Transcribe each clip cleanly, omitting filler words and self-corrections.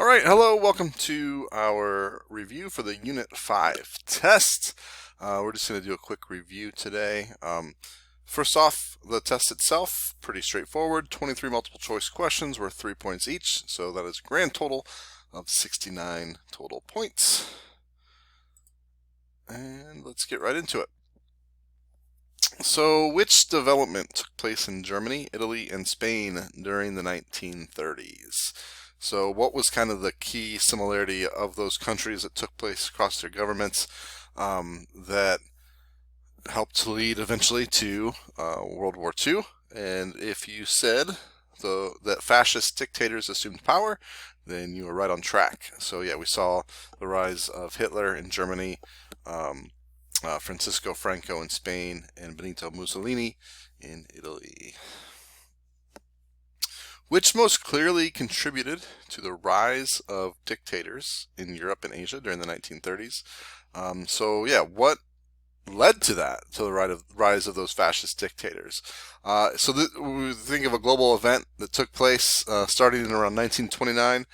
All right, hello, welcome to our review for the Unit 5 test. We're just going to do a quick review today. First off, the test itself, pretty straightforward. 23 multiple choice questions worth 3 points each, so that is a grand total of 69 total points. And let's get right into it. So, which development took place in Germany, Italy, and Spain during the 1930s? So what was kind of the key similarity of those countries that took place across their governments that helped to lead eventually to World War II? And if you said that fascist dictators assumed power, then you were right on track. So yeah, we saw the rise of Hitler in Germany, Francisco Franco in Spain, and Benito Mussolini in Italy. Which most clearly contributed to the rise of dictators in Europe and Asia during the 1930s? So yeah, what led to that, to the rise of those fascist dictators? We think of a global event that took place starting in around 1929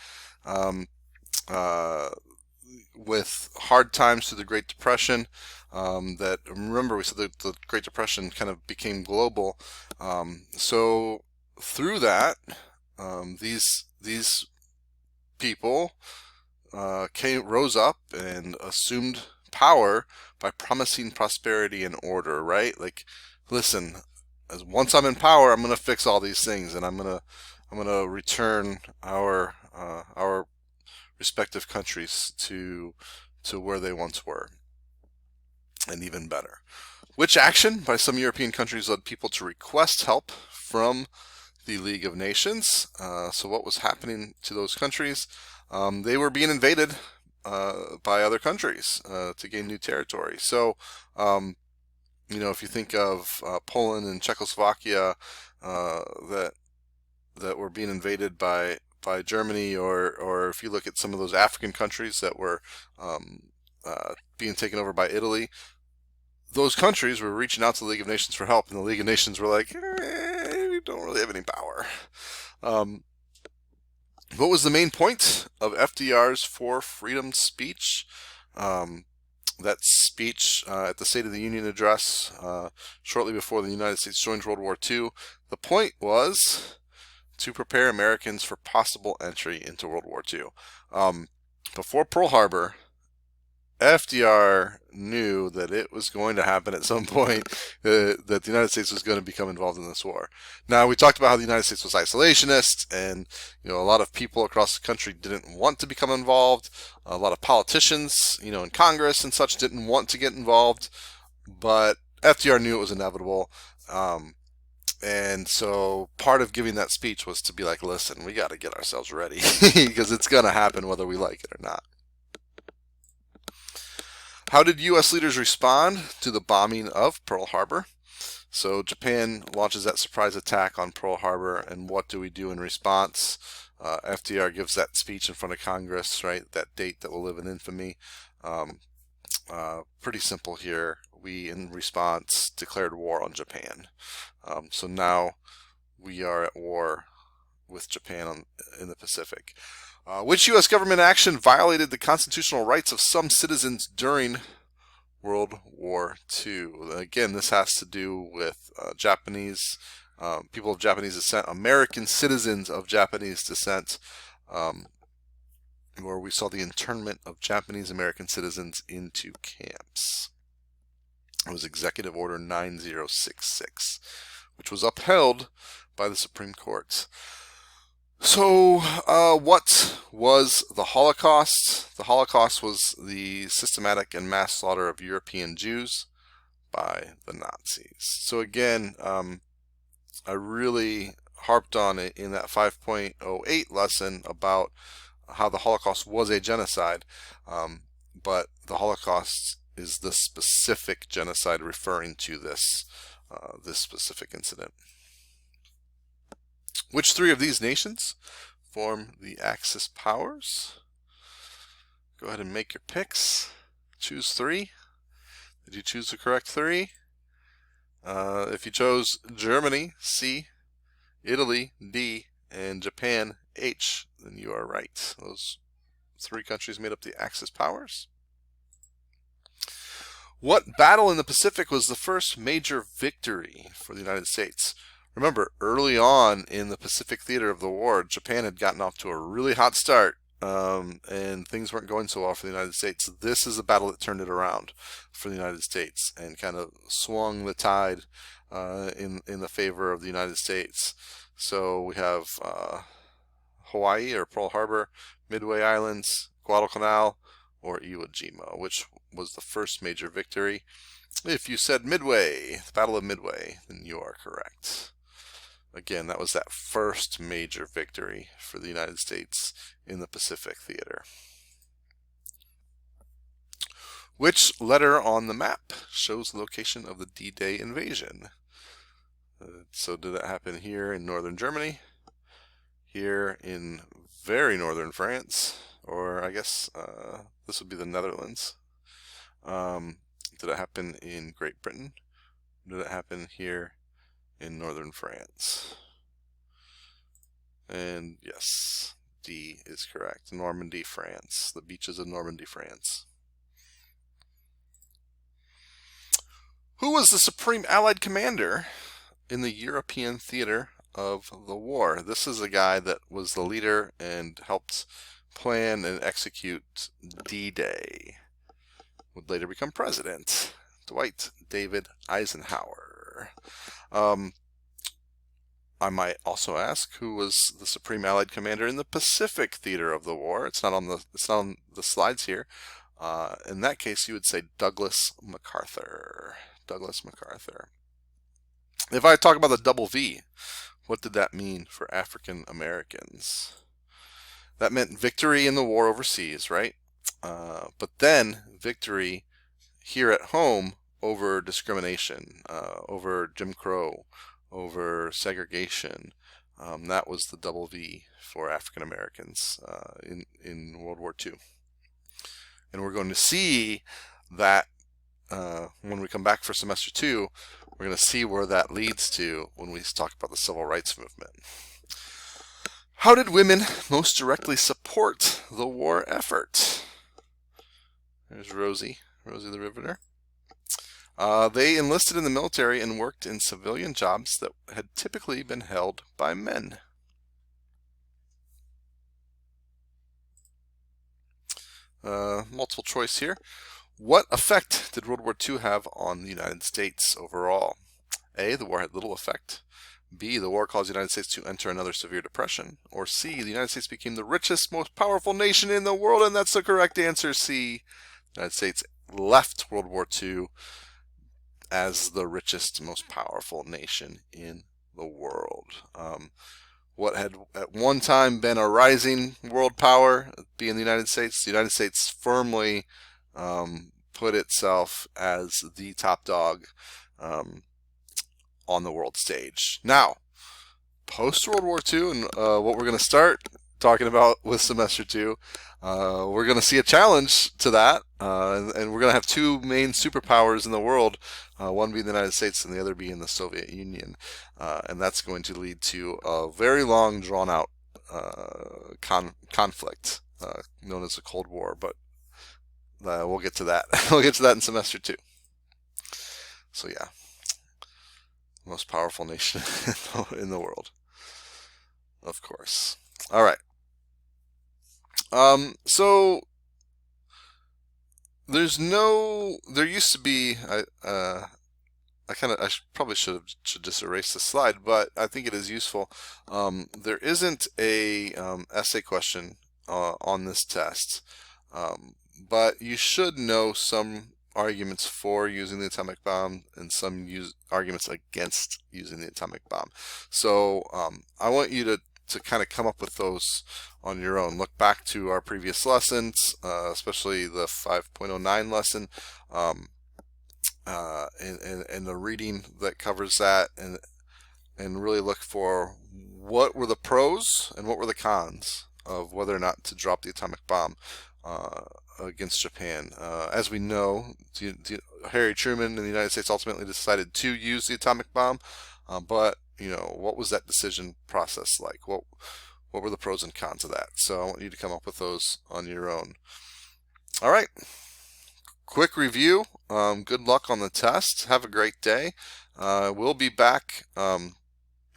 with hard times through the Great Depression. That remember we said that the Great Depression kind of became global. So through that, these people rose up and assumed power by promising prosperity and order. Right? Like, listen, once I'm in power, I'm gonna fix all these things, and I'm gonna return our respective countries to where they once were, and even better. Which action by some European countries led people to request help from the League of Nations? So what was happening to those countries? They were being invaded by other countries to gain new territory. So, if you think of Poland and Czechoslovakia that were being invaded by Germany, or if you look at some of those African countries that were being taken over by Italy, those countries were reaching out to the League of Nations for help, and the League of Nations were like, we don't really have any power. What was the main point of FDR's For Freedom speech? That speech at the State of the Union address shortly before the United States joined World War II. The point was to prepare Americans for possible entry into World War II. Before Pearl Harbor, FDR knew that it was going to happen at some point, that the United States was going to become involved in this war. Now, we talked about how the United States was isolationist, and a lot of people across the country didn't want to become involved. A lot of politicians, in Congress and such, didn't want to get involved, but FDR knew it was inevitable. And so part of giving that speech was to be like, listen, we got to get ourselves ready because it's going to happen whether we like it or not. How did U.S. leaders respond to the bombing of Pearl Harbor? So Japan launches that surprise attack on Pearl Harbor, and what do we do in response? FDR gives that speech in front of Congress, right? That date that will live in infamy. Pretty simple here. We, in response, declared war on Japan. So now we are at war with Japan in the Pacific. Which U.S. government action violated the constitutional rights of some citizens during World War II? Again, this has to do with Japanese people of Japanese descent, American citizens of Japanese descent, where we saw the internment of Japanese American citizens into camps. It was Executive Order 9066, which was upheld by the Supreme Court. So, what was the Holocaust? The Holocaust was the systematic and mass slaughter of European Jews by the Nazis. So again, I really harped on it in that 5.08 lesson about how the Holocaust was a genocide, but the Holocaust is the specific genocide referring to this specific incident. Which three of these nations form the Axis powers? Go ahead and make your picks. Choose three. Did you choose the correct three? If you chose Germany, C, Italy, D, and Japan, H, then you are right. Those three countries made up the Axis powers. What battle in the Pacific was the first major victory for the United States? Remember, early on in the Pacific theater of the war, Japan had gotten off to a really hot start, and things weren't going so well for the United States. This is the battle that turned it around for the United States and kind of swung the tide in the favor of the United States. So we have Hawaii or Pearl Harbor, Midway Islands, Guadalcanal, or Iwo Jima, which was the first major victory. If you said Midway, the Battle of Midway, then you are correct. Again, that was that first major victory for the United States in the Pacific theater. Which letter on the map shows the location of the D-Day invasion? So did it happen here in northern Germany, here in very northern France, or I guess this would be the Netherlands? Did it happen in Great Britain? Did it happen here in northern France? And yes, D is correct. Normandy, France. The beaches of Normandy, France. Who was the Supreme Allied Commander in the European theater of the war? This is a guy that was the leader and helped plan and execute D-Day. Would later become president. Dwight David Eisenhower. I might also ask, who was the Supreme Allied Commander in the Pacific theater of the war? It's not on the slides here. In that case, you would say Douglas MacArthur. Douglas MacArthur. If I talk about the double V, what did that mean for African Americans? That meant victory in the war overseas, right? But then victory here at home over discrimination, over Jim Crow, over segregation. That was the double V for African Americans in World War II. And we're going to see that when we come back for semester 2, we're going to see where that leads to when we talk about the Civil Rights Movement. How did women most directly support the war effort? There's Rosie the Riveter. They enlisted in the military and worked in civilian jobs that had typically been held by men. Multiple choice here. What effect did World War II have on the United States overall? A, the war had little effect. B, the war caused the United States to enter another severe depression. Or C, the United States became the richest, most powerful nation in the world, and that's the correct answer, C. The United States left World War II as the richest, most powerful nation in the world. What had at one time been a rising world power, being the United States firmly put itself as the top dog on the world stage. Now, post World War II, and what we're going to start talking about with semester 2, we're going to see a challenge to that, and we're going to have two main superpowers in the world, one being the United States and the other being the Soviet Union, and that's going to lead to a very long, drawn-out conflict known as the Cold War, but we'll get to that. We'll get to that in semester 2. So yeah, most powerful nation in the world, of course. All right. So there used to be, I probably should just erase the slide, but I think it is useful. There isn't a essay question on this test, but you should know some arguments for using the atomic bomb and some arguments against using the atomic bomb. So I want you to kind of come up with those on your own. Look back to our previous lessons, especially the 5.09 lesson, and the reading that covers that, and really look for what were the pros and what were the cons of whether or not to drop the atomic bomb against Japan. As we know, Harry Truman and the United States ultimately decided to use the atomic bomb, but what was that decision process like? what were the pros and cons of that? So I want you to come up with those on your own. All right, quick review. Good luck on the test. Have a great day. We'll be back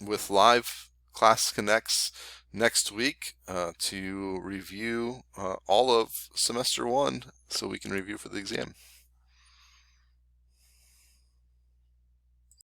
with live Class Connects next week to review all of semester 1 so we can review for the exam.